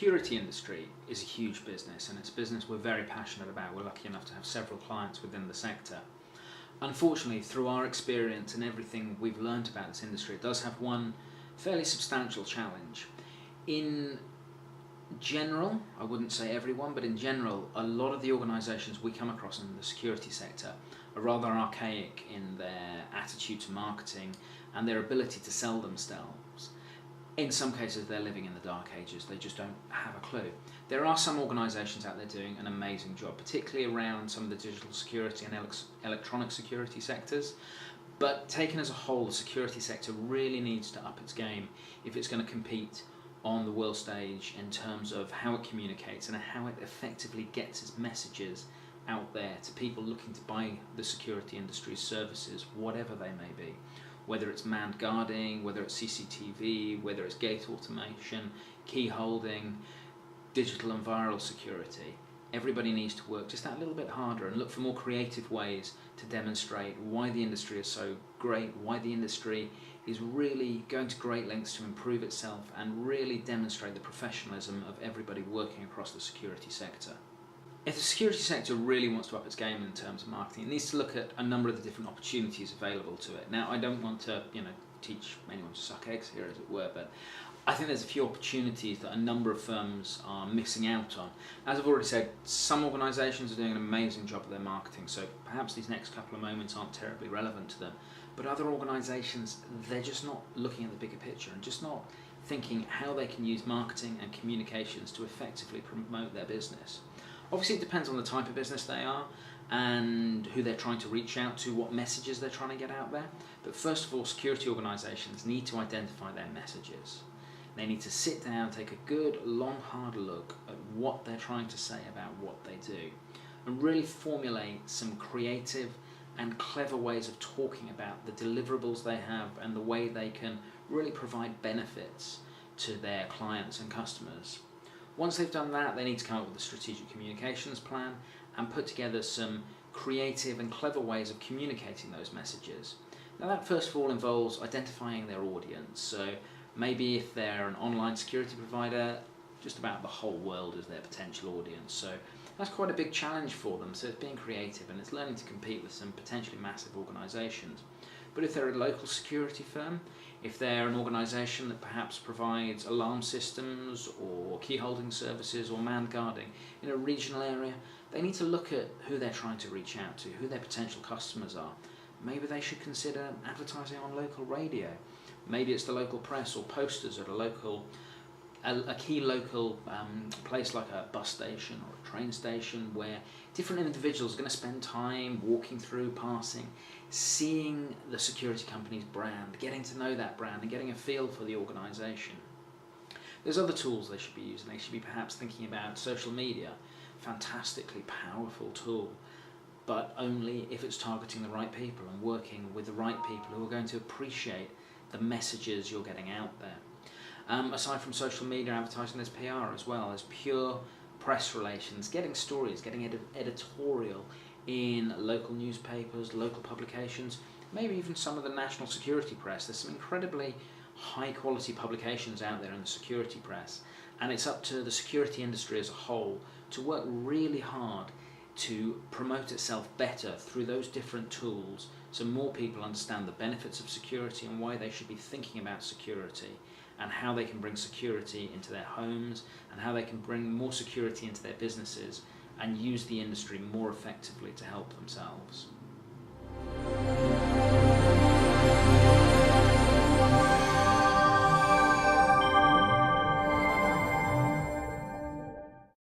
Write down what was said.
security industry is a huge business, and it's a business we're very passionate about. We're lucky enough to have several clients within the sector. Unfortunately, through our experience and everything we've learned about this industry, it does have one fairly substantial challenge. In general, I wouldn't say everyone, but in general, a lot of the organisations we come across in the security sector are rather archaic in their attitude to marketing and their ability to sell themselves. In some cases, they're living in the dark ages. They just don't have a clue. There are some organisations out there doing an amazing job, particularly around some of the digital security and electronic security sectors. But taken as a whole, the security sector really needs to up its game if it's going to compete on the world stage in terms of how it communicates and how it effectively gets its messages out there to people looking to buy the security industry's services, whatever they may be. Whether it's manned guarding, whether it's CCTV, whether it's gate automation, key holding, digital and viral security. Everybody needs to work just that little bit harder and look for more creative ways to demonstrate why the industry is so great, why the industry is really going to great lengths to improve itself and really demonstrate the professionalism of everybody working across the security sector. If the security sector really wants to up its game in terms of marketing, it needs to look at a number of the different opportunities available to it. Now, I don't want to, teach anyone to suck eggs here, as it were, but I think there's a few opportunities that a number of firms are missing out on. As I've already said, some organisations are doing an amazing job of their marketing, so perhaps these next couple of moments aren't terribly relevant to them. But other organisations, they're just not looking at the bigger picture and just not thinking how they can use marketing and communications to effectively promote their business. Obviously, it depends on the type of business they are and who they're trying to reach out to, what messages they're trying to get out there. But first of all, security organisations need to identify their messages. They need to sit down, take a good, long, hard look at what they're trying to say about what they do, and really formulate some creative and clever ways of talking about the deliverables they have and the way they can really provide benefits to their clients and customers. Once they've done that, they need to come up with a strategic communications plan and put together some creative and clever ways of communicating those messages. Now, that first of all involves identifying their audience. So maybe if they're an online security provider, just about the whole world is their potential audience. So that's quite a big challenge for them. So it's being creative and it's learning to compete with some potentially massive organisations. But if they're a local security firm, if they're an organisation that perhaps provides alarm systems or key holding services or manned guarding in a regional area, they need to look at who they're trying to reach out to, who their potential customers are. Maybe they should consider advertising on local radio. Maybe it's the local press or posters at a key local place like a bus station or a train station where different individuals are going to spend time walking through, passing, seeing the security company's brand, getting to know that brand and getting a feel for the organisation. There's other tools they should be using. They should be perhaps thinking about social media, fantastically powerful tool, but only if it's targeting the right people and working with the right people who are going to appreciate the messages you're getting out there. Aside from social media advertising, there's PR as well. There's pure press relations, getting stories, getting editorial in local newspapers, local publications, maybe even some of the national security press. There's some incredibly high quality publications out there in the security press, and it's up to the security industry as a whole to work really hard to promote itself better through those different tools so more people understand the benefits of security and why they should be thinking about security and how they can bring security into their homes and how they can bring more security into their businesses and use the industry more effectively to help themselves.